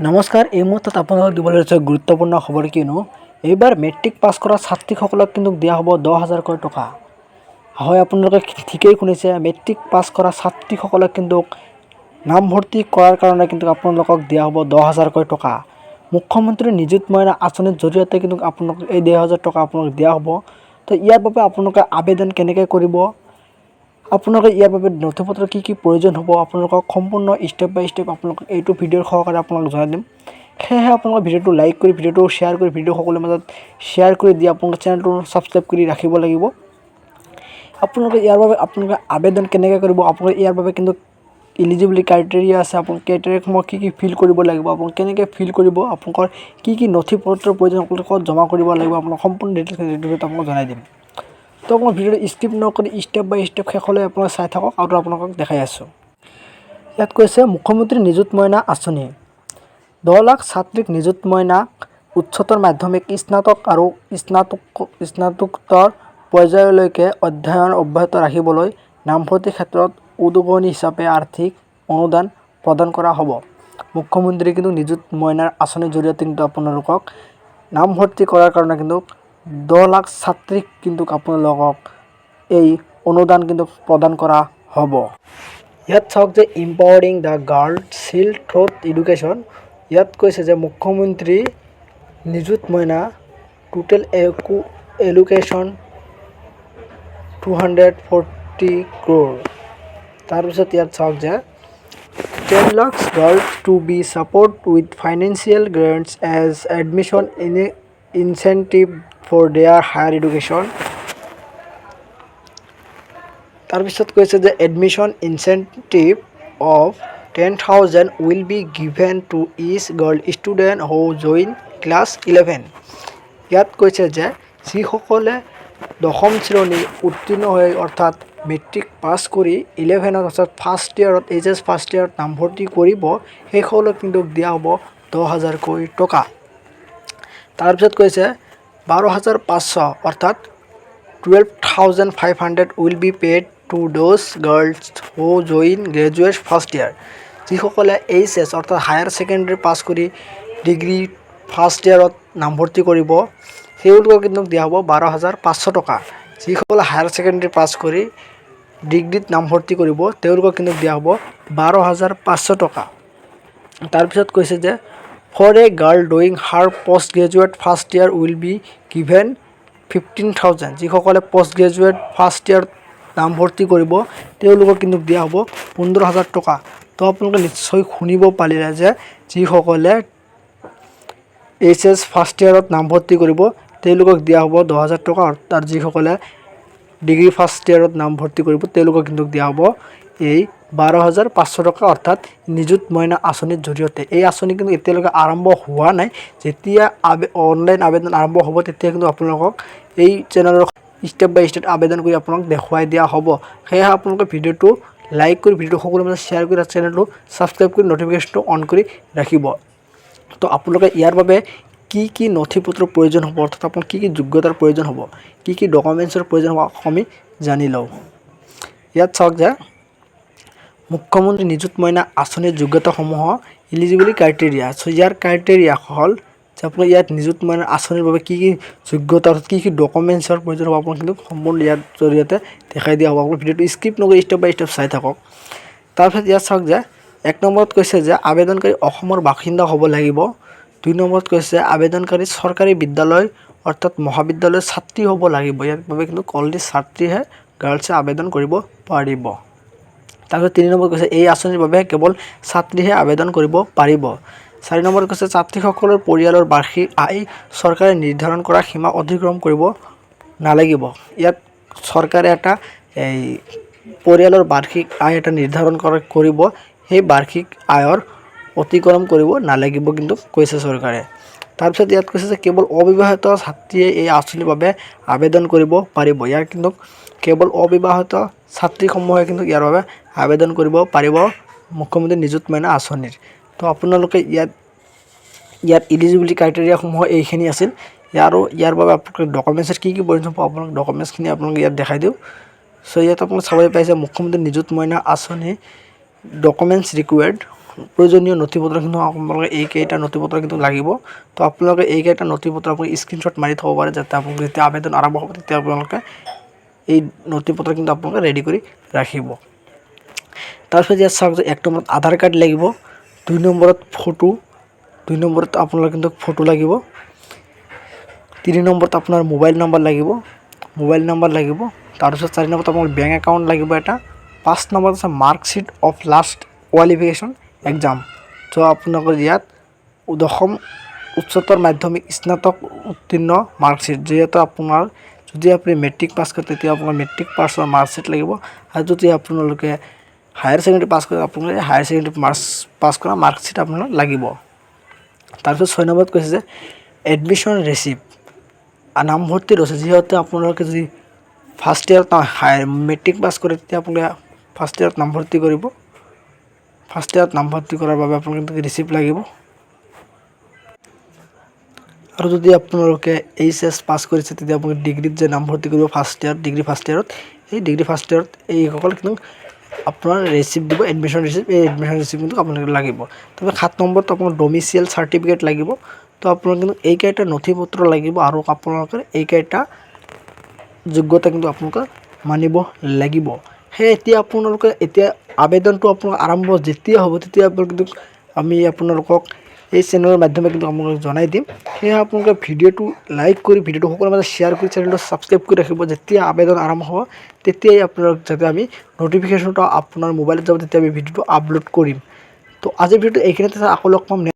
নমস্কাৰ, এই মুহূৰ্তত আপোনালোকক দিবলৈ লৈছে গুৰুত্বপূৰ্ণ খবৰ কিয়নো এইবাৰ মেট্ৰিক পাছ কৰা ছাত্ৰীসকলক কিন্তু দিয়া হ'ব 10,000কৈ টকা। হয়, আপোনালোকে ঠিকেই শুনিছে, মেট্ৰিক পাছ কৰা ছাত্ৰীসকলক কিন্তু নামভৰ্তি কৰাৰ কাৰণে কিন্তু আপোনালোকক দিয়া হ'ব 10,000কৈ টকা। মুখ্যমন্ত্ৰী নিযুত মইনা আঁচনিৰ জৰিয়তে কিন্তু আপোনালোকক এই 10,000 টকা আপোনালোকক দিয়া হ'ব। তো ইয়াৰ বাবে আপোনালোকে আবেদন কেনেকৈ কৰিব, আপোনালোকে ইয়াৰ বাবে নথিপত্ৰ কি কি প্ৰয়োজন হ'ব, আপোনালোকক সম্পূৰ্ণ ষ্টেপ বাই ষ্টেপ আপোনালোকক এইটো ভিডিঅ'ৰ সহকাৰে আপোনালোকক জনাই দিম। সেয়েহে আপোনালোকে ভিডিঅ'টো লাইক কৰি, ভিডিঅ'টো শ্বেয়াৰ কৰি, ভিডিঅ' সকলোৰে মাজত শ্বেয়াৰ কৰি দি আপোনালোকে চেনেলটো ছাবস্ক্ৰাইব কৰি ৰাখিব লাগিব। আপোনালোকে ইয়াৰ বাবে আপোনালোকে আবেদন কেনেকৈ কৰিব, আপোনালোকে ইয়াৰ বাবে কিন্তু ইলিজিবিলিটি ক্ৰাইটেৰিয়া আছে। আপোনালোকে ক্ৰাইটেৰিয়াসমূহ কি কি ফিল কৰিব লাগিব, আপোনালোকে কেনেকৈ ফিল কৰিব, আপোনালোকৰ কি কি নথিপত্ৰৰ প্ৰয়োজন আপোনালোকক জমা কৰিব লাগিব, আপোনালোক সম্পূৰ্ণ ডিটেইলছ আপোনালোকক জনাই দিম। তো মই ভিডিঅ'টো স্কিপ নকৰি ষ্টেপ বাই ষ্টেপ শেষলৈ আপোনালোকে চাই থাকক আৰু আপোনালোকক দেখাই আছোঁ। ইয়াত কৈছে মুখ্যমন্ত্ৰী নিযুত মইনা আঁচনি 10 লাখ ছাত্ৰীক নিযুত মইনাক উচ্চতৰ মাধ্যমিক, স্নাতক আৰু স্নাতকোত্তৰ পৰ্যায়লৈকে অধ্যয়ন অব্যাহত ৰাখিবলৈ নামভৰ্তিৰ ক্ষেত্ৰত উদগনি হিচাপে আৰ্থিক অনুদান প্ৰদান কৰা হ'ব। মুখ্যমন্ত্ৰী কিন্তু নিযুত মইনাৰ আঁচনিৰ জৰিয়তে কিন্তু আপোনালোকক নামভৰ্তি কৰাৰ কাৰণে কিন্তু 10 লাখ ছাত্ৰীক কিন্তু আপোনালোকক এই অনুদান কিন্তু প্ৰদান কৰা হ'ব। ইয়াত চাওক যে empowering the girl child through education. ইয়াত কৈছে যে মুখ্যমন্ত্ৰী নিযুত মইনা টোটেল এলোকেশ্যন 240 crore। তাৰপিছত ইয়াত চাওক যে 10 lakhs girls to be support with financial grants as admission incentive for their higher education। তাৰপিছত কৈছে যে admission incentive of 10,000 will be given to each girl student who join class 11। ইয়াত কৈছে যে যিসকলে 10ম শ্ৰেণী উত্তীৰ্ণ হৈ অৰ্থাৎ মেট্ৰিক পাছ কৰি 11ত অৰ্থাৎ ফাৰ্ষ্ট ইয়াৰত HS ফাৰ্ষ্ট ইয়াৰত নামভৰ্তি কৰিব, সেইসকলক কিন্তু দিয়া হ'ব 10,000কৈ টকা। তাৰপিছত কৈছে 12,500 অৰ্থাৎ 12,500 will be paid to those girls who join graduate first year। যিসকলে HS অৰ্থাৎ হায়াৰ ছেকেণ্ডেৰী পাছ কৰি ডিগ্ৰী ফাৰ্ষ্ট ইয়াৰত নামভৰ্তি কৰিব, সেইলোকক কিন্তু দিয়া হ'ব 12,500 টকা। যিসকলে হায়াৰ ছেকেণ্ডেৰী পাছ কৰি ডিগ্ৰীত নামভৰ্তি কৰিব, তেওঁলোকক কিন্তু দিয়া হ'ব 12,500 টকা। তাৰপিছত কৈছে যে for a girl doing her post graduate first year will be given 15,000। যিসকলে পষ্ট গ্ৰেজুৱেট ফাৰ্ষ্ট ইয়াৰত নামভৰ্তি কৰিব, তেওঁলোকক কিন্তু দিয়া হ'ব 15,000 টকা। তো আপোনালোকে নিশ্চয় শুনিব পাৰিলে যে যিসকলে HS ফাৰ্ষ্ট ইয়াৰত নামভৰ্তি কৰিব, তেওঁলোকক দিয়া হ'ব 10,000 টকা। আৰু যিসকলে ডিগ্ৰী ফাৰ্ষ্ট ইয়াৰত নামভৰ্তি কৰিব, তেওঁলোকক কিন্তু দিয়া হ'ব এই 12,500 টকা, অৰ্থাৎ নিযুত মইনা আঁচনিৰ জৰিয়তে। এই আঁচনি কিন্তু এতিয়ালৈকে আৰম্ভ হোৱা নাই। যেতিয়া অনলাইন আবেদন আৰম্ভ হ'ব, তেতিয়া কিন্তু আপোনালোকক এই চেনেলৰ ষ্টেপ বাই ষ্টেপ আবেদন কৰি আপোনালোকক দেখুৱাই দিয়া হ'ব। সেয়েহে আপোনালোকে ভিডিঅ'টো লাইক কৰি, ভিডিঅ'টো সকলোৰে মাজত শ্বেয়াৰ কৰি, চেনেলটো ছাবস্ক্ৰাইব কৰি নটিফিকেশ্যনটো অন কৰি ৰাখিব। তো আপোনালোকে ইয়াৰ বাবে কি কি নথিপত্ৰৰ প্ৰয়োজন হ'ব, অৰ্থাৎ আপোনাৰ কি কি যোগ্যতাৰ প্ৰয়োজন হ'ব, কি কি ডকুমেণ্টছৰ প্ৰয়োজন হ'ব আমি জানি লওঁ। ইয়াত চাওক যে মুখ্যমন্ত্ৰী নিযুত মইনা আঁচনিৰ যোগ্যতাসমূহৰ ইলিজিবিলিটি ক্ৰাইটেৰিয়া। চ' ইয়াৰ ক্ৰাইটেৰিয়া হ'ল যে আপোনাৰ ইয়াত নিযুত মইনা আঁচনিৰ বাবে কি কি যোগ্যতা, কি কি ডকুমেণ্টছৰ প্ৰয়োজন হ'ব, আপোনাক কিন্তু সম্পূৰ্ণ ইয়াৰ জৰিয়তে দেখাই দিয়া হ'ব। আপুনি ভিডিঅ'টো স্কিপ নকৰি ষ্টেপ বাই ষ্টেপ চাই থাকক। তাৰপিছত ইয়াত চাওক যে 1 নম্বৰত কৈছে যে আবেদনকাৰী অসমৰ বাসিন্দা হ'ব লাগিব। 2 নম্বৰত কৈছে আবেদনকাৰী চৰকাৰী বিদ্যালয় অৰ্থাৎ মহাবিদ্যালয়ৰ ছাত্ৰী হ'ব লাগিব। ইয়াৰ বাবে কিন্তু অনলি ছাত্ৰীহে গাৰ্লছে আবেদন কৰিব পাৰিব। তাৰপিছত 3 নম্বৰত কৈছে এই আঁচনিৰ বাবে কেৱল ছাত্ৰীহে আবেদন কৰিব পাৰিব। 4 নম্বৰত কৈছে ছাত্ৰীসকলৰ পৰিয়ালৰ বাৰ্ষিক আয় চৰকাৰে নিৰ্ধাৰণ কৰা সীমা অতিক্ৰম কৰিব নালাগিব। ইয়াত চৰকাৰে এটা এই পৰিয়ালৰ বাৰ্ষিক আয় এটা নিৰ্ধাৰণ কৰিব, সেই বাৰ্ষিক আয়ৰ অতিক্ৰম কৰিব নালাগিব কিন্তু কৈছে চৰকাৰে। তাৰপিছত ইয়াত কৈছে যে কেৱল অবিবাহিত ছাত্ৰীয়ে এই আঁচনিৰ বাবে আবেদন কৰিব পাৰিব। ইয়াৰ কিন্তু কেৱল অবিবাহিত ছাত্ৰীসমূহে কিন্তু ইয়াৰ বাবে আবেদন কৰিব পাৰিব মুখ্যমন্ত্ৰী নিযুত মইনা আঁচনিৰ। তো আপোনালোকে ইয়াত ইলিজিবিলিটি ক্ৰাইটেৰিয়াসমূহ এইখিনি আছিল। ইয়াৰ বাবে আপোনালোকে ডকুমেণ্টছৰ কি কি প্ৰয়োজন হ'ব, আপোনালোক ডকুমেণ্টছখিনি আপোনালোকে ইয়াত দেখাই দিওঁ। চ' ইয়াত আপোনালোকে চাবলৈ পাইছে মুখ্যমন্ত্ৰী নিযুত মইনা আঁচনি ডকুমেণ্টছ ৰিকুৱাৰ্ড। প্ৰয়োজনীয় নথিপত্ৰ কিন্তু আপোনালোকে এইকেইটা নথিপত্ৰ কিন্তু লাগিব। তো আপোনালোকে এইকেইটা নথিপত্ৰ আপুনি স্ক্ৰীনশ্বট মাৰি থ'ব পাৰে, যাতে আপোনালোকে যেতিয়া আবেদন আৰম্ভ হ'ব তেতিয়া আপোনালোকে এই নথিপত্ৰ কিন্তু আপোনালোকে ৰেডি কৰি ৰাখিব। তাৰপিছত ইয়াত চাওক যে 1 নম্বৰত আধাৰ কাৰ্ড লাগিব, 2 নম্বৰত ফটো, 2 নম্বৰত আপোনাৰ কিন্তু ফটো লাগিব, 3 নম্বৰত আপোনাৰ মোবাইল নম্বৰ লাগিব, তাৰপিছত 4 নম্বৰত আপোনাৰ বেংক একাউণ্ট লাগিব এটা, 5 নম্বৰত আছে marksheet of last qualification exam. তো আপোনালোকৰ ইয়াত দশম উচ্চতৰ মাধ্যমিক স্নাতক উত্তীৰ্ণ মাৰ্কশ্বিট, যিহেতু আপোনাৰ যদি আপুনি মেট্ৰিক পাছ কৰে তেতিয়া আপোনাৰ মেট্ৰিক পাছৰ মাৰ্কশ্বিট লাগিব, আৰু যদি আপোনালোকে হায়াৰ ছেকেণ্ডেৰী পাছ কৰে আপোনালোকে হায়াৰ ছেকেণ্ডেৰী পাছ কৰা মাৰ্কশ্বিট আপোনাৰ লাগিব। তাৰপিছত 6 নম্বৰত কৈছে যে এডমিশ্যন ৰিচিপ্ট, নামভৰ্তিৰ ৰচিদ, যিহেতু আপোনালোকে যদি ফাৰ্ষ্ট ইয়াৰত মেট্ৰিক পাছ কৰে তেতিয়া আপোনালোকে ফাৰ্ষ্ট ইয়াৰত নামভৰ্তি কৰিব, ফাৰ্ষ্ট ইয়াৰত নামভৰ্তি কৰাৰ বাবে আপোনালোকে ৰিচিপ্ট লাগিব। আৰু যদি আপোনালোকে HS পাছ কৰিছে তেতিয়া আপোনালোকে ডিগ্ৰীত যে নামভৰ্তি কৰিব ফাৰ্ষ্ট ইয়াৰত, ডিগ্ৰী ফাৰ্ষ্ট ইয়াৰত, এই ডিগ্ৰী ফাৰ্ষ্ট ইয়াৰত এইসকল কিন্তু আপোনাৰ ৰিচিপ্ট দিব, এডমিশ্যন ৰিচিপ্ট, এই এডমিশ্যন ৰিচিপ্ট কিন্তু আপোনালোকে লাগিব। তাৰপিছত 7 নম্বৰত আপোনাৰ ডমিচিয়েল চাৰ্টিফিকেট লাগিব। তো আপোনালোকে কিন্তু এইকেইটা নথিপত্ৰ লাগিব, আৰু আপোনালোকে এইকেইটা যোগ্যতা কিন্তু আপোনালোকে মানিব লাগিব। সেই এতিয়া আপোনালোকে এতিয়া আবেদনটো আপোনাৰ আৰম্ভ যেতিয়া হ'ব তেতিয়া কিন্তু আমি আপোনালোকক এই চেনেলৰ মাধ্যমে কিন্তু আপোনালোকক জনাই দিম। সেয়ে আপোনালোকে ভিডিঅ'টো লাইক কৰি ভিডিঅ'টো সকলোৰে মাজত শ্বেয়াৰ কৰি চেনেলটো ছাবস্ক্ৰাইব কৰি ৰাখিব। যেতিয়া আবেদন আৰম্ভ হ'ব তেতিয়াই আপোনালোক যাতে আমি নটিফিকেশ্যনটো আপোনাৰ মোবাইলত যাব তেতিয়া আমি ভিডিঅ'টো আপলোড কৰিম। তো আজিৰ ভিডিঅ'টো এইখিনিতে, আকৌ লগ পাম।